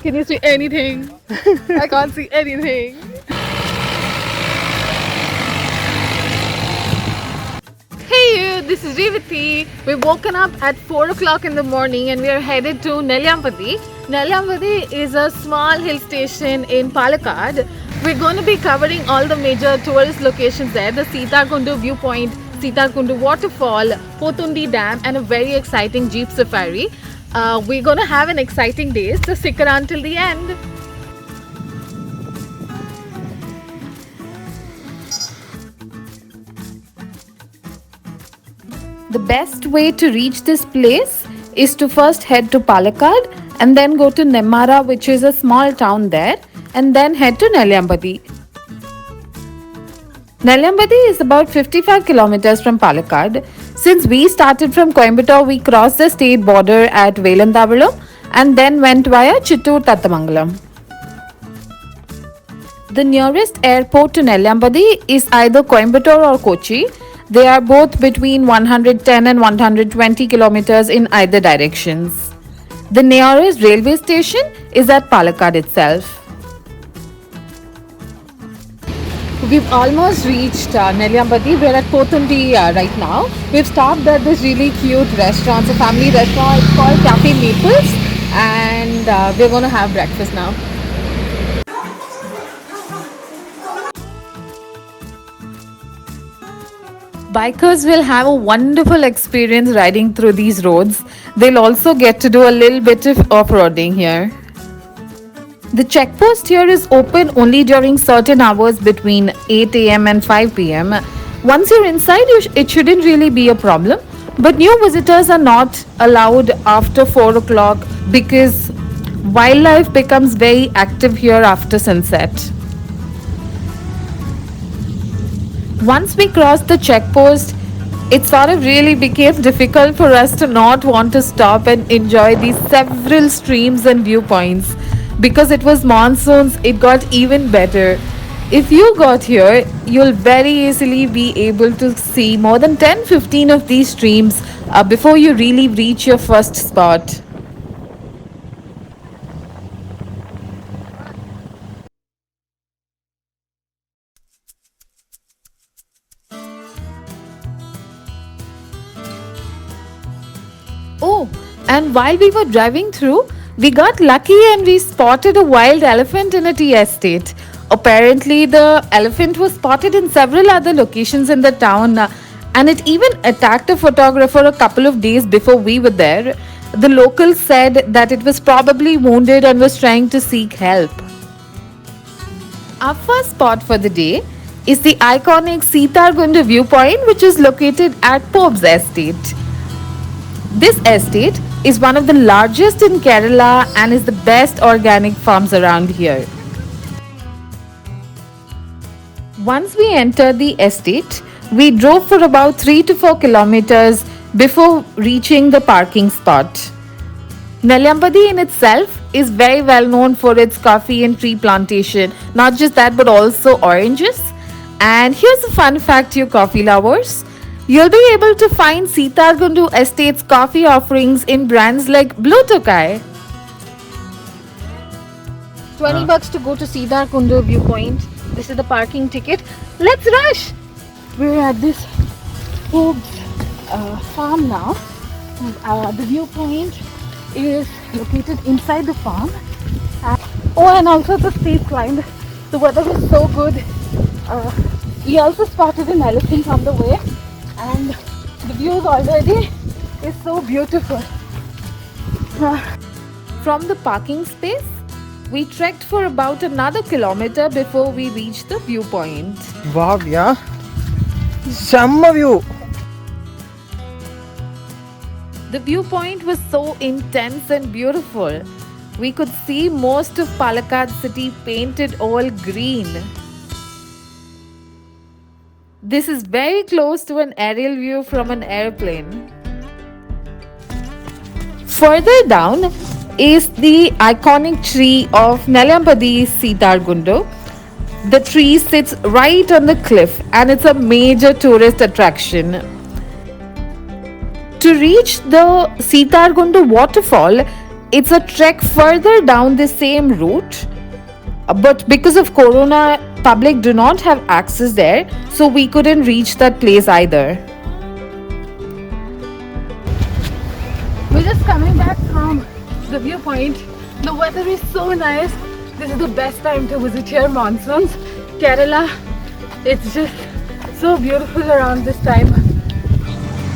Can you see anything? I can't see anything. Hey you, this is Revati. We've woken up at 4 o'clock in the morning and we are headed to Nellyampati. Nellyampati is a small hill station in Palakkad. We're going to be covering all the major tourist locations there. The Sitarkundu viewpoint, Sitarkundu waterfall, Potundi dam and a very exciting jeep safari. We're going to have an exciting day, so stick around till the end. The best way to reach this place is to first head to Palakkad and then go to Nemmara, which is a small town there, and then head to Nellyampati. Nellyampati is about 55 kilometers from Palakkad. Since we started from Coimbatore, we crossed the state border at Velantavalam and then went via Chittoor Tattamangalam. The nearest airport to Nellyampati is either Coimbatore or Kochi. They are both between 110 and 120 kilometers in either directions. The nearest railway station is at Palakkad itself. We've almost reached Nellyampati. We're at Potundi right now. We've stopped at this really cute restaurant, it's a family restaurant. It's called Cafe Maples and we're going to have breakfast now. Bikers will have a wonderful experience riding through these roads. They'll also get to do a little bit of off-roading here. The checkpost here is open only during certain hours between 8 am and 5 pm. Once you're inside, it shouldn't really be a problem. But new visitors are not allowed after 4 o'clock because wildlife becomes very active here after sunset. Once we crossed the checkpost, it sort of really became difficult for us to not want to stop and enjoy these several streams and viewpoints. Because it was monsoons, it got even better. If you got here, you'll very easily be able to see more than 10-15 of these streams before you really reach your first spot. Oh, and while we were driving through, we got lucky and we spotted a wild elephant in a tea estate. Apparently, the elephant was spotted in several other locations in the town and it even attacked a photographer a couple of days before we were there. The locals said that it was probably wounded and was trying to seek help. Our first spot for the day is the iconic Sitargundu viewpoint, which is located at Pope's Estate. This estate is one of the largest in Kerala and is the best organic farms around here. Once we entered the estate, we drove for about 3 to 4 kilometers before reaching the parking spot. Nellyampati in itself is very well known for its coffee and tree plantation. Not just that, but also oranges. And here's a fun fact to you coffee lovers. You'll be able to find Sitargundu Estate's coffee offerings in brands like Blue Tokai. 20 bucks to go to Sitargundu viewpoint. This is the parking ticket. Let's rush! We're at this Pope's farm now. The viewpoint is located inside the farm. And also the steep climb. The weather was so good. We also spotted an elephant on the way. And the views already is so beautiful. From the parking space, we trekked for about another kilometer before we reached the viewpoint. Wow, yeah. Summer view. The viewpoint was so intense and beautiful. We could see most of Palakkad city painted all green. This is very close to an aerial view from an airplane. Further down is the iconic tree of Nellyampati Sitargundu. The tree sits right on the cliff and it's a major tourist attraction. To reach the Sitargundu waterfall, It's a trek further down the same route, but because of Corona, public do not have access there, so we couldn't reach that place either. We're just coming back from the viewpoint. The weather is so nice. This is the best time to visit here, monsoons. Kerala, it's just so beautiful around this time.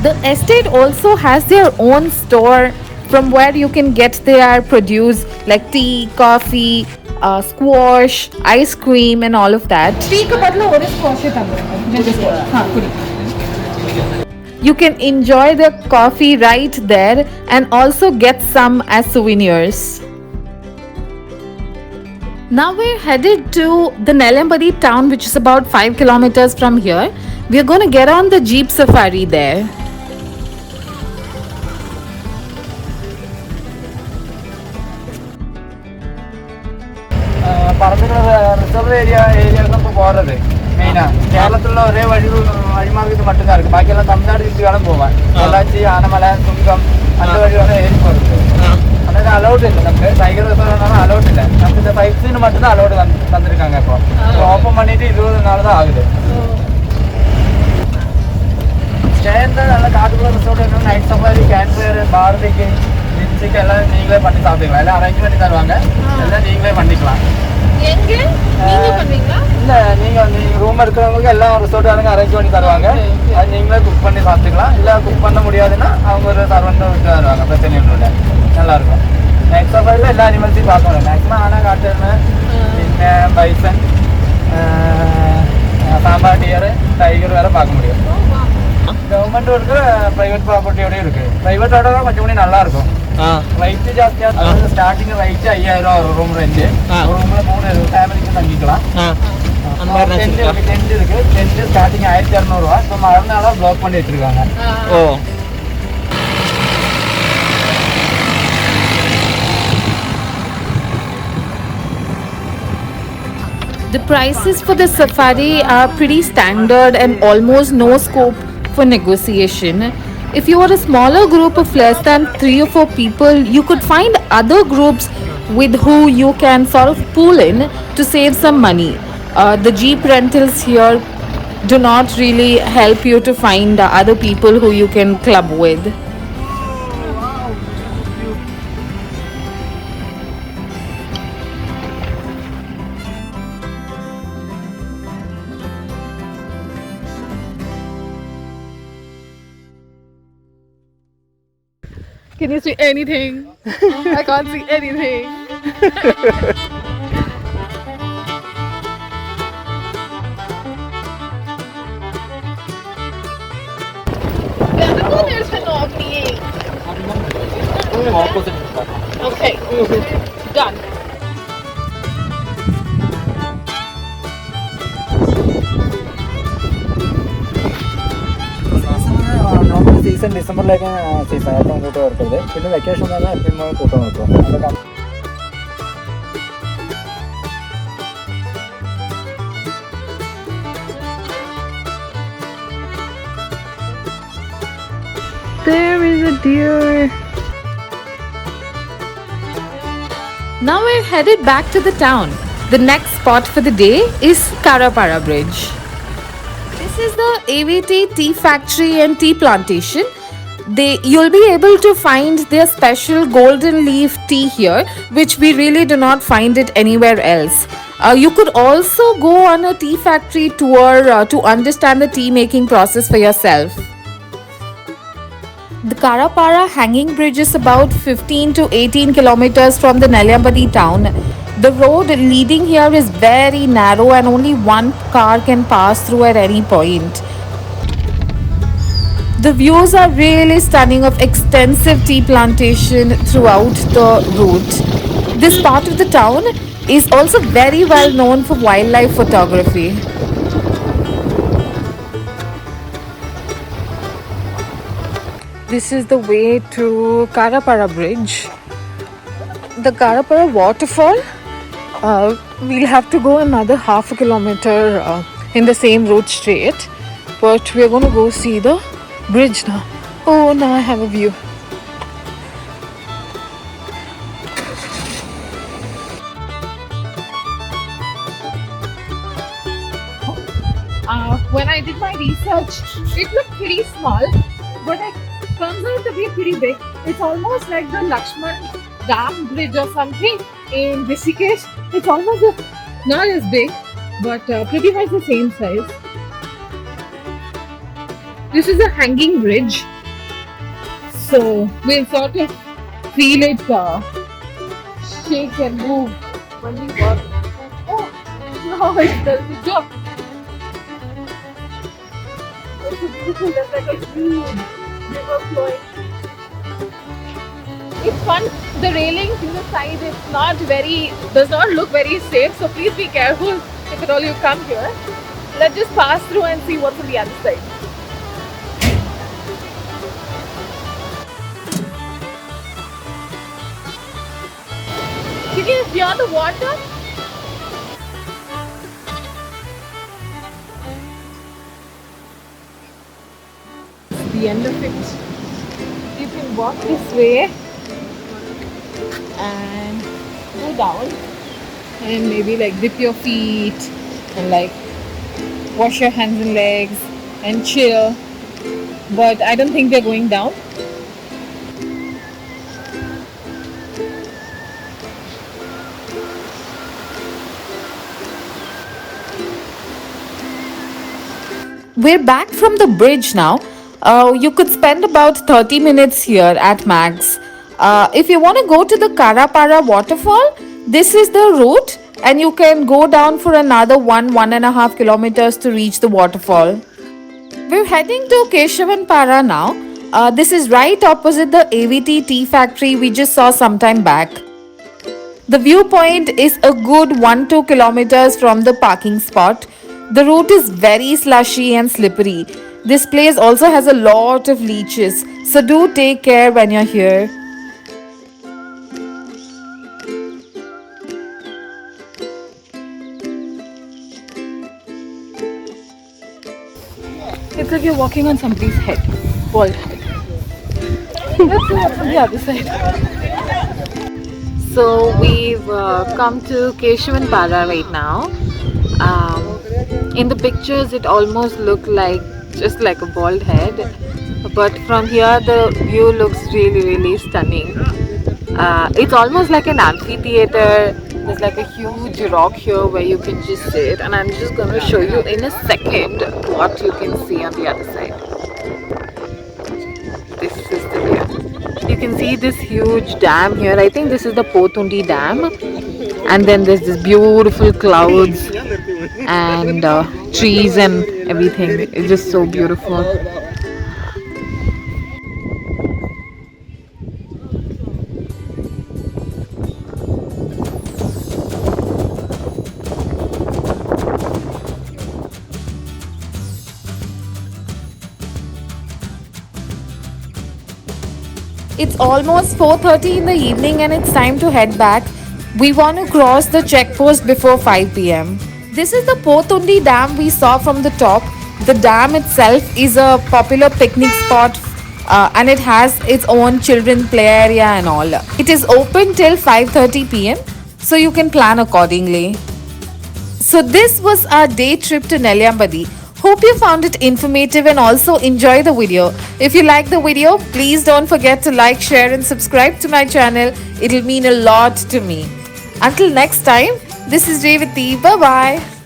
The estate also has their own store from where you can get their produce like tea, coffee, squash, ice cream, and all of that. Tea ka badla aur squash you can enjoy the coffee right there and also get some as souvenirs. Now we're headed to the Nelambadi town, which is about 5 kilometers from here. We're going to get on the Jeep Safari there. Reserve ഏരിയകളൊക്കെ പോകരുത് മെയിനാണ്. കേരളത്തിലുള്ള ഒരേ വഴിമാർഗത്തിൽ மட்டும்தான் இருக்கு. ബാക്കിയെല്ലാം തമിഴ്നാട് ചുറ്റി വേണം പോകാൻ. പൊള്ളാച്ചി, ആനമല, തുങ്കം அந்த வழியோட ஏறி போகிறது. அதாவது அலௌட் இல்லை. நமக்கு டைகர் ரிசர்வ் அலௌட் இல்லை. நமக்கு இந்த சைட் சீன் மட்டும்தான் அலௌட் தந்திருக்காங்க. இப்போ ஓப்பன் பண்ணிட்டு 20 நாள் தான் ஆகுது. ஸ்டே நல்ல காட்டுக்குள்ள resort night safari, camp fire, barbecue, லின்சிக்கு எல்லாம் நீங்களே பண்ணி சாப்பிட்டுக்கலாம். எல்லாம் அரேஞ்ச் பண்ணி தருவாங்க. எல்லாம் நீங்களே பண்ணிக்கலாம். எங்க நீங்க பண்ணுவீங்களா? இல்ல, நீங்க ரூம் இருக்கிறவங்களுக்கு எல்லாம் ரிசோர்ட் அரேஞ்ச் பண்ணி தருவாங்க. அது நீங்களே குக் பண்ணி சாப்பிட்டுக்கலாம். இல்லை குக் பண்ண முடியாதுன்னா அவங்க ஒரு சர்வெண்ட்டை விட்டு தருவாங்க. பிரச்சனை ஒன்றும் இல்லை, நல்லா இருக்கும். நைட் சஃபாரியில் எல்லா அனிமல்ஸையும் பார்க்க முடியும். மேக்ஸிமம் ஆனா காட்டுன்னு പിന്നെ ബൈസൺ, സാമ്പാർ ഡിയർ, ടൈഗർ വരെ பார்க்க முடியும். கவர்மெண்ட் இருக்கிற பிரைவேட் ப்ராப்பர்ட்டியோடய இருக்கு. பிரைவேட்டோட தான் கொஞ்சம் கூட நல்லா இருக்கும். റേറ്റ് ജാസ്തിയാണ്. സ്റ്റാർട്ടിങ് റേറ്റ് 5000 ஒரு ரூம் ரெண்ட். ஒரு ரூம்ல 3 ஃபேமிலிக்கு தங்கிக்கலாம். டென்ட் இருக்கு. டென்ட் ஸ்டார்டிங் 1200 ரூபா. இப்போ மறுநாளா பிளாக் பண்ணி வச்சிருக்காங்க. The prices for the safari are pretty standard and almost no scope for negotiation. If you are a smaller group of less than 3 or 4 people, you could find other groups with who you can sort of pool in to save some money. The Jeep rentals here do not really help you to find other people who you can club with. Can you see anything? I can't see anything. There's an opening. Okay, done. Season ഡിസംബറിലേക്കാണ് season ഏറ്റവും കൂട്ടം എടുത്തത്. പിന്നെ vacation തന്നെ എപ്പോഴും കൂട്ടം നിർത്തും. There is a deer. Now we're headed back to the town. The next spot for the day is Karapara Bridge. This is the AVT tea factory and tea plantation. You'll be able to find their special golden leaf tea here, which we really do not find it anywhere else. You could also go on a tea factory tour to understand the tea making process for yourself. The Karapara hanging bridge is about 15 to 18 kilometers from the Nelambadi town. The road leading here is very narrow and only one car can pass through at any point. The views are really stunning of extensive tea plantation throughout the route. This part of the town is also very well known for wildlife photography. This is the way to Karapara Bridge. The Karapara waterfall, we'll have to go another half a kilometer in the same route straight, but we're going to go see the bridge now. Oh, now I have a view. when I did my research, it looked pretty small, but it turns out to be pretty big. It's almost like the Lakshman Dam Bridge or something in Rishikesh. It's almost not as big, but pretty much the same size. This is a hanging bridge, so we'll sort of feel it shake and move when we walk. Oh, now it does the job. It's so beautiful. There's like a huge river flowing. It's fun. The railing to the side does not look very safe, so please be careful if at all you come here. Let's just pass through and see what's on the other side. You can hear the water. The end of it. You can walk this way and go down and maybe like dip your feet and like wash your hands and legs and chill, but I don't think they're going down. We're back from the bridge now. You could spend about 30 minutes here at max. If you want to go to the Karapara waterfall, this is the route, and you can go down for another 1.5 kilometers to reach the waterfall. We're heading to Keshavanpara now. This is right opposite the AVT tea factory we just saw some time back. The viewpoint is a good 1-2 kilometers from the parking spot. The route is very slushy and slippery. This place also has a lot of leeches, so do take care when you're here. It's like you're walking on somebody's head, bald head. Let's see what's on the other side. So we've come to Keshavanpara right now. In the pictures it almost looked like just like a bald head, but from here the view looks really stunning. It's almost like an amphitheater. There's like a huge rock here where you can just sit, and I'm just going to show you in a second what you can see on the other side. This is the view. You can see this huge dam here. I think this is the Potundi Dam, and then there's this beautiful clouds and trees and everything. It's just so beautiful. It's almost 4:30 in the evening and it's time to head back. We want to cross the checkpost before 5 p.m. This is the Potundi Dam we saw from the top. The dam itself is a popular picnic spot and it has its own children play area and all. It is open till 5:30 p.m. so you can plan accordingly. So this was our day trip to Nelliyambadi. Hope you found it informative and also enjoy the video. If you like the video, please don't forget to like, share and subscribe to my channel. It'll mean a lot to me. Until next time, this is Revati. Bye bye.